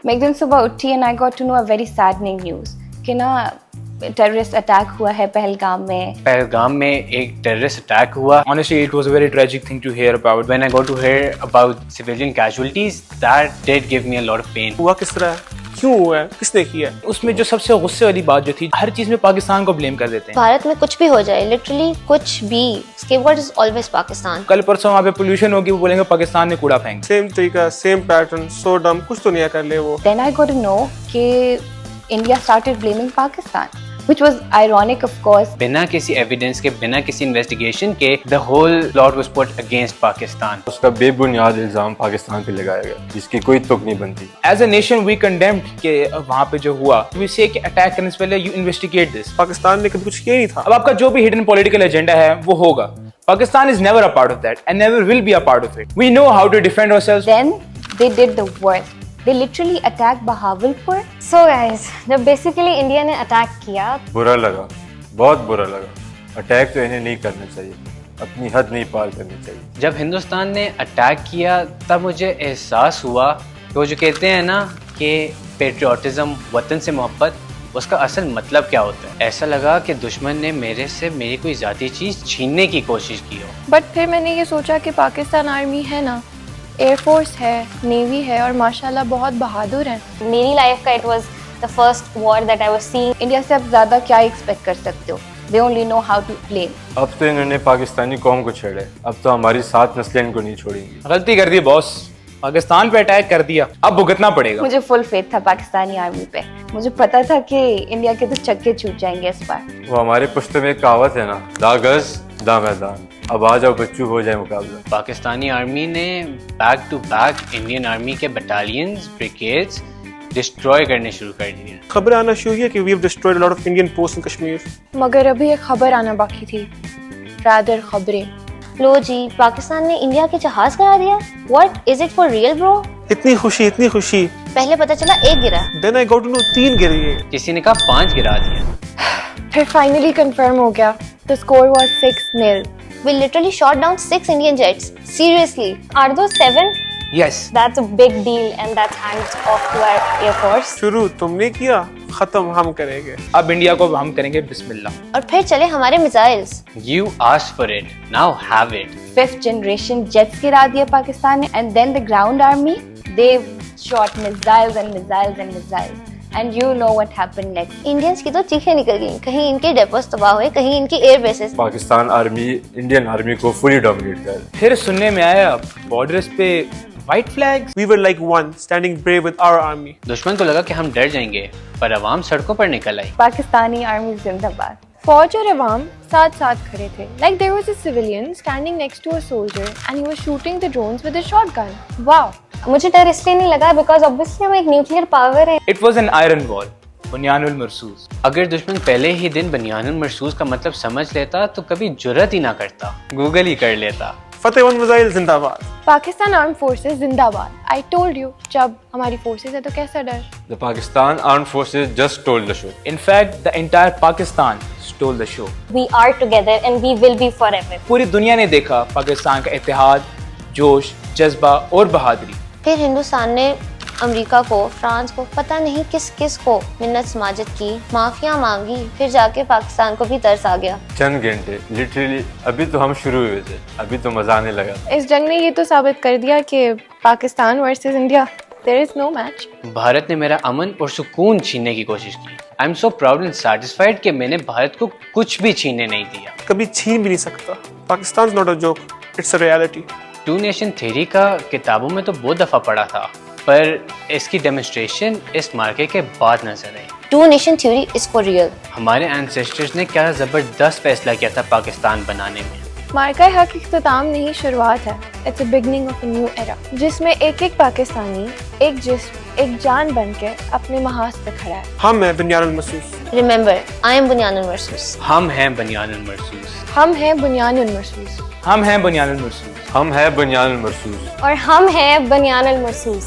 मैं एक दिन सुबह उठी and I got to know a very saddening news कि ना टेररिस्ट अटैक हुआ है पहलगाम में। पहलगाम में एक टेररिस्ट अटैक हुआ। Honestly, it was a very tragic thing to hear about. When I got to hear about civilian casualties, that did give me a lot of pain. हुआ किस तरह है? क्यों हुआ है? किसने किया? उसमें जो सबसे गुस्से वाली बात जो थी, हर चीज में पाकिस्तान को ब्लेम कर देते हैं। भारत में कुछ भी हो जाए, लिटरली कुछ भी, स्केपगोट इज ऑलवेज पाकिस्तान। कल परसों वहाँ पे पोल्यूशन होगी, वो बोलेंगे पाकिस्तान ने कूड़ा फेंक। सेम तरीका, सेम पैटर्न, सो डम, कुछ तो नहीं कर ले वो। Then I got to know कि India started blaming Pakistan, which was ironic of course. बिना किसी एविडेंस के, बिना किसी इन्वेस्टिगेशन के, the whole plot was put against Pakistan. उसका बेबुनियाद इल्जाम पाकिस्तान पे लगाया गया, जिसकी कोई तुक नहीं बनती। As a nation, we condemned कि वहाँ पे जो हुआ, we say कि अटैक करने से पहले you investigate this. पाकिस्तान ने कभी कुछ किया नहीं था। अब आपका जो भी हिडन पॉलिटिकल एजेंडा है, वो होगा। Pakistan is never a part of that and never will be a part of it. We know how to defend ourselves. Then they did the worst. They literally attacked Bahawalpur. So guys, जब basically India ने attack किया, बुरा लगा, बहुत बुरा लगा। Attack तो इन्हें नहीं करना चाहिए, अपनी हद नहीं पार करनी चाहिए। जब हिंदुस्तान ने अटैक किया तब मुझे एहसास हुआ कि वो जो कहते हैं ना कि पेट्रियाटिज्म, वतन से मोहब्बत, उसका असल मतलब क्या होता है। ऐसा लगा कि दुश्मन ने मेरे से मेरी कोई ज़ाती चीज़ छीनने की कोशिश की हो। बट फिर मैंने ये सोचा कि पाकिस्तान आर्मी है ना, एयरफोर्स है, नेवी है और माशाल्लाह बहुत बहादुर हैं। मेरी लाइफ का it was the first war that I was seeing. India से अब ज्यादा क्या एक्सपेक्ट कर सकते हो? They only know how to blame. अब तो इन्होंने पाकिस्तानी कौम को छेड़ा है, अब तो हमारी 7 नस्लें इनको नहीं छोड़ेंगी। गलती कर दी बॉस, पाकिस्तान पे अटैक कर दिया, अब भुगतना पड़ेगा। मुझे फुल फेथ था पाकिस्तानी आर्मी पे। मुझे पता था कि इंडिया के तो चक्के छूट जाएंगे इस बार। वो हमारे पुश्ते में एक कहावत है ना, दा गज दा मैदान। अब आ जाओ बच्चू, हो जाए मुकाबला। पाकिस्तानी आर्मी ने back to back Indian army के बटालियंस, ब्रिगेड्स डिस्ट्रॉय करने शुरू कर दिए। खबर आना शुरू हुई है कि we have destroyed a lot of Indian post in Kashmir. मगर अभी एक खबर आना बाकी थी, रादर खबरें। लो जी, पाकिस्तान ने इंडिया के जहाज गिरा दिया। What is it for real bro? इतनी खुशी, इतनी खुशी। पहले पता चला एक गिरा। Then I got to know 3 गिर गए। किसी ने कहा 5 गिरा दिया। फिर फाइनली कंफर्म हो गया, the score was 6-0। We literally shot down 6 Indian jets. Seriously, are those 7? Yes. That's a big deal, and that's hands off to our Air Force. शुरू तुमने किया, खत्म हम करेंगे। अब इंडिया को हम करेंगे बिस्मिल्लाह। और फिर चले हमारे missiles. You asked for it, now have it. 5th generation jets गिरा दिए पाकिस्तान ने, and then the ground army, they shot missiles and missiles and missiles. And you know what happened next. Indians की तो चीखें निकल गई, कहीं इनके डेपोस तबाह हुए, कहीं इनकी air bases. Pakistan army Indian army को फुली डोमिनेट कर। फिर सुनने में आया बॉर्डर्स पे white flags. We were like one, standing brave with our army. दुश्मन को लगा कि हम डर जाएंगे, पर अवाम सड़कों पर निकल आई। पाकिस्तानी आर्मी जिंदाबाद। फौज और अवाम साथ साथ खड़े थे। Like there was a civilian standing next to a soldier and he was shooting the drones with a shotgun. Wow. मुझे डर इसलिए नहीं लगा बिकॉज ऑब्वियसली हम एक न्यूक्लियर पावर है। It was an iron wall, बुनियानुल मरसूस। अगर दुश्मन पहले ही दिन बनियानुल मरसूस का मतलब समझ लेता तो कभी जुर्रत ही ना करता, गूगल ही कर लेता। फतेह वन मिसाइल जिंदाबाद। पाकिस्तान आर्म फोर्सेस जिंदाबाद। I told you, जब हमारी फोर्सेस है तो कैसा डर। The Pakistan Armed Forces just stole the show. In fact, the entire Pakistan stole the show. We are together and we will be forever. पूरी दुनिया ने देखा पाकिस्तान का इत्तेहाद, जोश, जज्बा और बहादुरी। फिर हिंदुस्तान ने अमेरिका को, फ्रांस को, पता नहीं किस किस को मिन्नत समाजत की, माफिया मांगी, फिर जाके पाकिस्तान को भी तरस आ गया। चंद घंटे, लिटरली अभी तो हम शुरू हुए थे, अभी तो मजा आने लगा। इस जंग ने ये तो साबित कर दिया कि Pakistan versus India, there is no match. Bharat ने मेरा अमन और सुकून छीनने की कोशिश की। I am so proud and satisfied कि मैंने भारत को कुछ भी छीनने नहीं दिया। कभी छीन भी नहीं सकता। Pakistan is not a joke, it's a reality. 2 nation theory का किताबों में तो बहुत दफा पढ़ा था, पर इसकी डेमोन्स्ट्रेशन इस मार्के के बाद नजर आई। 2 nation theory is for real. हमारे एंसेस्टर्स ने क्या जबरदस्त फैसला किया था पाकिस्तान बनाने में। मार्का हक इख्तिताम नहीं, शुरुआत है। It's a beginning of a new era, जिसमें एक एक पाकिस्तानी एक जिस्म, एक जान बन के अपने महाज पे खड़ा है। हम हैं बुनियानुल मरसूस। Remember, I am बुनियानुल मरसूस। हम हैं बनियानुल मरसूस। हम हैं बुनियानुल मरसूस। हम हैं बुनियानुल मरसूस। हम है बुनियानुल मरसूस। और हम हैं बुनियानुल मरसूस।